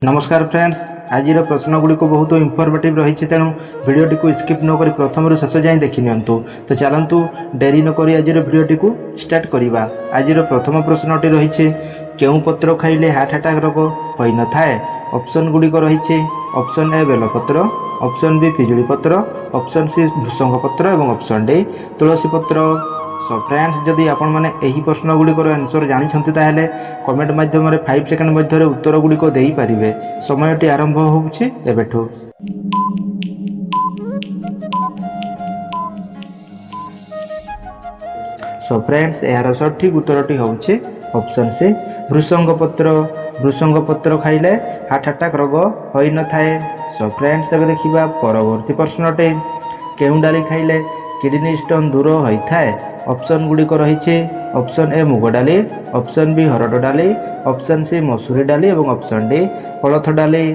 नमस्कार फ्रेंड्स, आज प्रश्न गुड़ी बहुत इनफॉर्मेटिव रही तेणु भिडटी को स्किप नक प्रथम शेष जाए देखी नियंतु। तो चलतु डेरी नक आज भिडटी को स्टार्ट करवा। आज प्रथम प्रश्नटी रही केउ पत्र खाइले हार्ट अटैक रोग होई न थाए। ऑप्शन गुड़िक रही ऑप्शन ए बेलपत्र, ऑप्शन बी पिजुली पत्र, ऑप्शन सी भृषंग पत्र और ऑप्शन डी तुलसी पत्र। सो फ्रेंड्स, जदि आपण मैंने यही प्रश्न गुड़िकर आंसर जानते ताहले कमेंट माध्यम 5 सेकंड मध्य उत्तर गुड़िक दे पारे। समयटी आरंभ होउछि एबेठु। सो फ्रेंड्स, यार सठिक उत्तरटी होउछि ऑप्शन सी भृषंग पत्र। भृषंग पत्र खाइले हार्ट अटैक रोग होई न थाए। सो फ्रेंड्स, एबे देखिबा परवर्ती प्रश्नटे केउ डाली खाइले किडनी स्टोन दूर होई थाए। ऑप्शन गुड़िक रही ऑप्शन ए मुग डाली, ऑप्शन बी हरड़ डाली, ऑप्शन सी मसूरी डाली और ऑप्शन डी कोलथ डाली।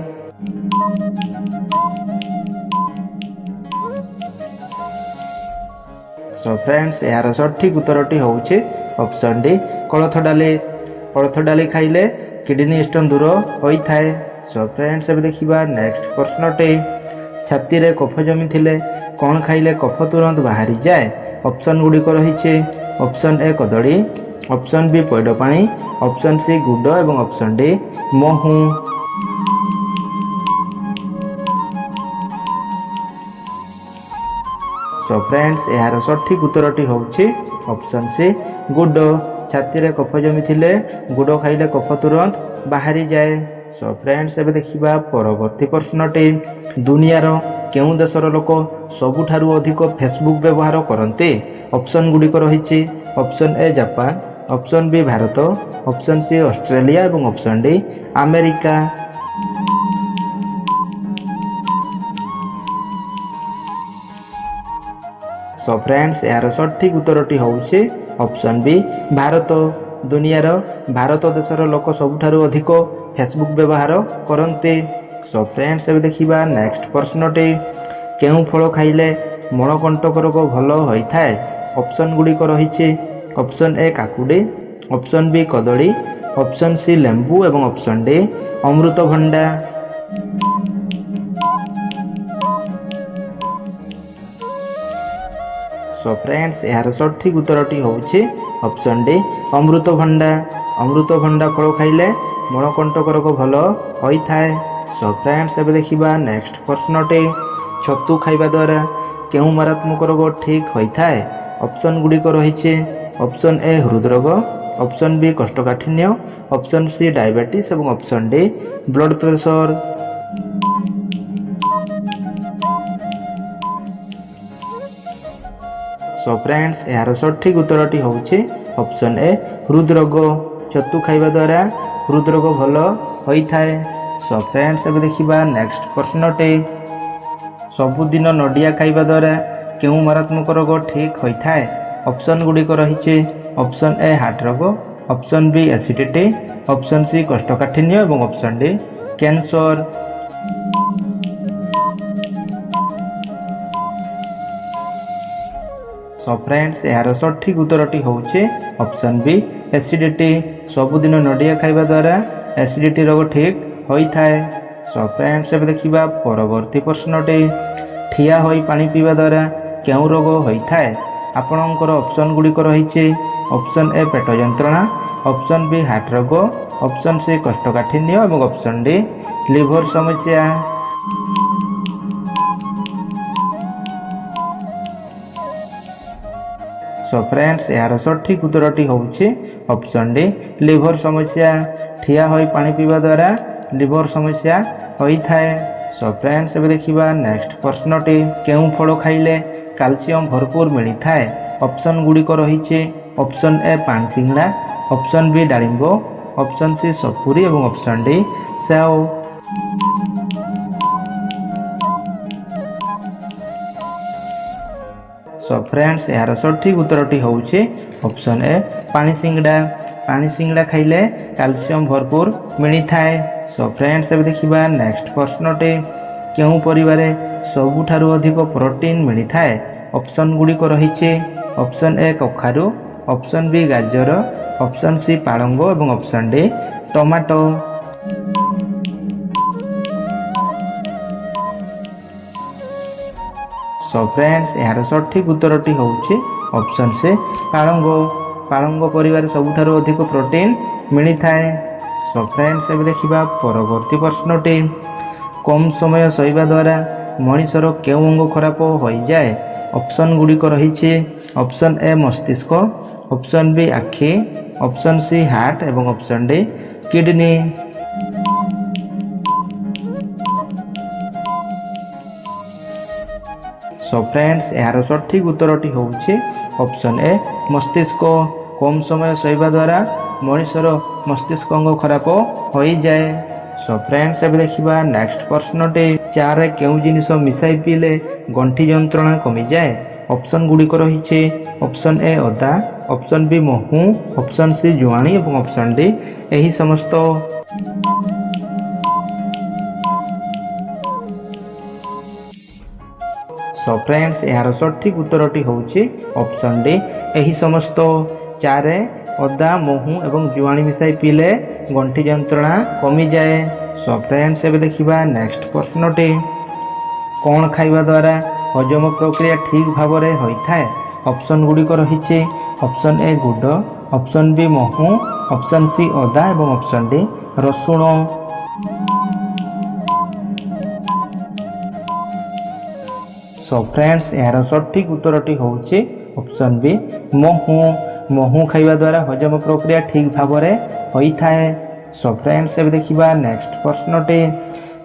सो फ्रेंड्स, यार सठिक उत्तरटी होउछि ऑप्शन डी कोलथ डाली। कोलथ डाली खाइले किडनी स्टोन दूर होई थाए। सो फ्रेंड्स, अब देखिबा नेक्स्ट प्रश्नटे छाती रे कफ जमी थिले कौन खाइले कफ तुरंत बाहरी जाए। ऑप्शन गुड़िक रही ऑप्शन ए कदली, ऑप्शन बी पैड पानी, ऑप्शन सी गुड़ और ऑप्शन डी महू। सो फ्रेंड्स, यार सठिक उत्तरटी होउछि ऑप्शन सी गुड़। छाती रे कफ जमी थिले गुड़ खाइले कफ तुरंत बाहरी जाए। सो फ्रेंड्स, एबे देखिबा परवर्ती प्रश्नटी दुनियार केउ देशर लोक सबुठारु अधिक फेसबुक व्यवहार करते। ऑप्शन गुड़िक रही option A Japan, option B Bharat, option C Australia और option D America. So friends, यार सठिक उत्तरटी होउछि ऑप्शन बी भारत। दुनियार भारत देशर लोक सबुठारु अधिक फेसबुक व्यवहार करते। सो फ्रेंड्स, एबे देखिबा नेक्स्ट प्रश्नटे केउ फल खाइले मणकंटक रोग भल होई थाए। ऑप्शन गुड़िक रही ऑप्शन ए काकुडी, ऑप्शन बी कदली, ऑप्शन सी लेंबू और ऑप्शन डी अमृतभंडा। सो फ्रेंड्स, यार सठिक उत्तरटी होउछि ऑप्शन डी अमृतभंडा। अमृतभंडा फल खाइले मणकंटक रोग भल होई थाए। सो फ्रेंड्स, एबे देखिबा नेक्स्ट प्रश्नटे छतु खाइबा द्वारा केउ मारात्मक रोग ठीक होई थाए। ऑप्शन गुड़िक रही ऑप्शन ए हृदरोग, ऑप्शन बी कोष्ठकाठिन्य, ऑप्शन सी डायबिटीज और option D blood pressure. So friends, यार सठिक उत्तरटी होउछि ऑप्शन ए हृदरोग। छतु खाइबा द्वारा हृदरोग भल होई थाए। सो फ्रेंड्स, एबे देखिबा नेक्स्ट प्रश्नटे सबुदिन नडिया खाइबा द्वारा केउ मारात्मक रोग ठीक होई थाए। ऑप्शन गुड़िक रही ऑप्शन ए हार्ट रोग, option B acidity, option C कोष्ठकाठिन्य और option D cancer. So friends, यार सठिक उत्तरटी होउछि ऑप्शन बी एसिडिटी। सबुदिन नडिया खाइबा द्वारा एसिडिटी रोग ठीक होई थाए। सो फ्रेंड्स, एबे देखिबा परवर्ती प्रश्नटे ठिया होई पानी पीवा द्वारा केउ रोग होई थाए। आपणकर ऑप्शन गुड़िक रही ऑप्शन ए पेट जंत्रणा, ऑप्शन बी हार्ट रोग, ऑप्शन सी कोष्ठकाठिन्य और ऑप्शन डी लिवर समस्या। सो फ्रेंड्स, यार सठिक उत्तरटी होउछि ऑप्शन डी लिवर समस्या। ठिया होई पानी पीवा द्वारा लिवर समस्या होई थाए। सो फ्रेंड्स, एबे देखिबा नेक्स्ट प्रश्नटे केउ फल खाइले कैल्शियम भरपूर मिली थाए। ऑप्शन गुड़िक रही ऑप्शन ए पान सिंगड़ा, ऑप्शन बी डालिंब, ऑप्शन सी सपुरी और ऑप्शन डी सेव। सो फ्रेंड्स, यार सठिक उत्तरटी होउछि ऑप्शन ए पानी सिंगड़ा। पानी सिंगड़ा खाइले कैल्शियम भरपूर मिली थाए। सो फ्रेंड्स, एबे देखिबा नेक्स्ट प्रश्नटे केउ परिवारे सबुठारु अधिक प्रोटीन मिली थाए। ऑप्शन गुड़िक रही ऑप्शन ए कखारु, ऑप्शन बी गाजर, ऑप्शन सी पालंग और ऑप्शन डी टमाटो। सो फ्रेंड्स यार सठिक उत्तरटी होउछि ऑप्शन से पालंग। पालंग परिवार सबुठारु अधिक प्रोटीन मिली थाए। सो फ्रेंड्स एबे देखिबा परवर्ती प्रश्नटी। कम समय शोइबा द्वारा मनुष्यर केउ अंग खराब हो जाए? ऑप्शन गुड़िक रही। ऑप्शन ए मस्तिष्क, ऑप्शन बी आखि, ऑप्शन सी हार्ट एवं ऑप्शन डी किडनी। सो फ्रेंड्स यार सठिक उत्तरटी होउछि ऑप्शन ए मस्तिष्क। कम समय शोइबा द्वारा मनुष्यर मस्तिष्क अंग खराब हो जाए। सो फ्रेंड्स एबे देखिबा नेक्स्ट प्रश्नटे। चारे केउ जिनिस मिसाई पीले गंठी जंत्रणा कमी जाए? ऑप्शन गुड़िक रही। ऑप्शन ए अदा, ऑप्शन बी महू, ऑप्शन सी जुआणी और ऑप्शन डी यही समस्त। सो फ्रेंड्स यार सठिक उत्तरटी होउछि ऑप्शन डी यही समस्त। चारे अदा, महू एवं जुआणी मिसाई पीले गंठी जंत्रणा कमी जाए। सो फ्रेंड्स एबे देखिबा नेक्स्ट प्रश्नटी। कौन खाइबा द्वारा हजम प्रक्रिया ठीक भाव में होता है? ऑप्शन गुड़िक रही। ऑप्शन ए गुड़, ऑप्शन बी महू, ऑप्शन सी अदा और ऑप्शन डी रसुण। सो फ्रेंड्स यार सठिक उत्तरटी होउछि ऑप्शन बी महू। महू खाइबा द्वारा हजम प्रक्रिया ठीक भाव में होता है। सो फ्रेंड्स एबे देखिबा नेक्स्ट प्रश्नटे।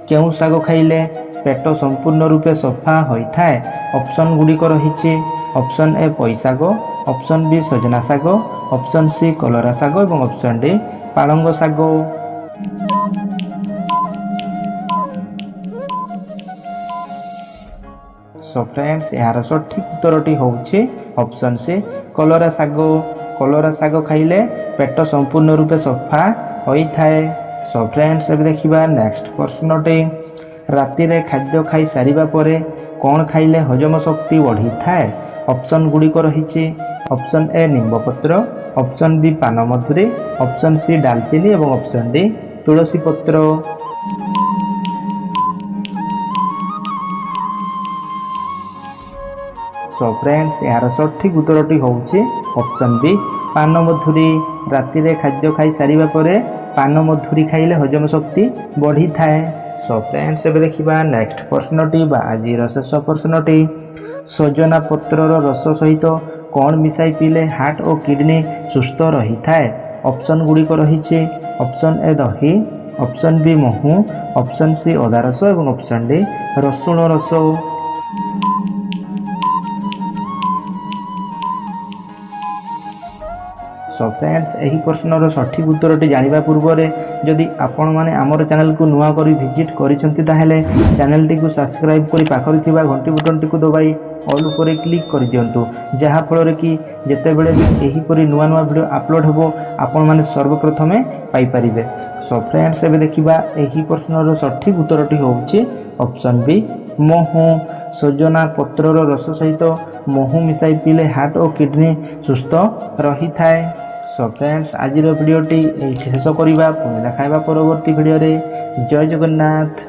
केउ साग खाइले पेट संपूर्ण रूपे सफा होता है? ऑप्शन गुड़िक रही। ऑप्शन ए पई साग, ऑप्शन बी सजना साग, ऑप्शन सी कलरा साग और ऑप्शन डी पालंग साग। सो फ्रेंड्स यार सठिक उत्तरटी होउछि ऑप्शन सी कलरा साग। कलरा साग खाइले पेट संपूर्ण रूपे सफा होता है। सो फ्रेंड्स एबे देखिबा नेक्स्ट प्रश्नटे। राति रे खाद्य खाई सारिबा परे कौन खाइले हजम शक्ति बढ़ी थाए? ऑप्शन गुड़िक रही। ऑप्शन ए निम्ब पत्र, ऑप्शन बी पान मधुरी, ऑप्शन सी दालचीनी और ऑप्शन डी तुलसी पत्र। सो फ्रेंड्स यार सठिक उत्तरटी होउछि ऑप्शन बी पान मधुरी। राति रे खाद्य खाई सारिबा परे पान मधुरी खाइले हजम शक्ति बढ़ी थाए। सो फ्रेंड्स एबे देखिबा नेक्स्ट प्रश्नटी बा आजिर शेष प्रश्नटी। सजना पत्रर रस सहित कौन मिसाई पीले हार्ट और किडनी सुस्थ रही थाए? ऑप्शन गुड़िक रही। ऑप्शन ए दही, ऑप्शन बी महू, ऑप्शन सी अदा रस और ऑप्शन डी रसुण रस। सो फ्रेंड्स यही प्रश्नर सठिक उत्तरटी जानिबा पूर्वरे जदि आपण माने आमर चैनल को नुआ करी विजिट करिसंती ताहेले चैनल टी को सब्सक्राइब करी पाखरि थिबा घंटी बटन टी को दबाई ऑल ऊपर क्लिक कर दियंतु, जहा फल कि जेते बेले भी एही परी नुआ नुआ वीडियो अपलोड हेबो आपण माने सर्वप्रथमे पाई परिबे। सो फ्रेंड्स एबे देखिबा एही प्रश्नर सठिक उत्तरटी होउछि ऑप्शन बी महू। सजना पत्रर रस सहित महू मिसाई पीले हार्ट और किडनी सुस्थ रही थाए। सो फ्रेंड्स आज वीडियोटी शेष करवा पुणी देखा परवर्ती वीडियो रे। जय जगन्नाथ।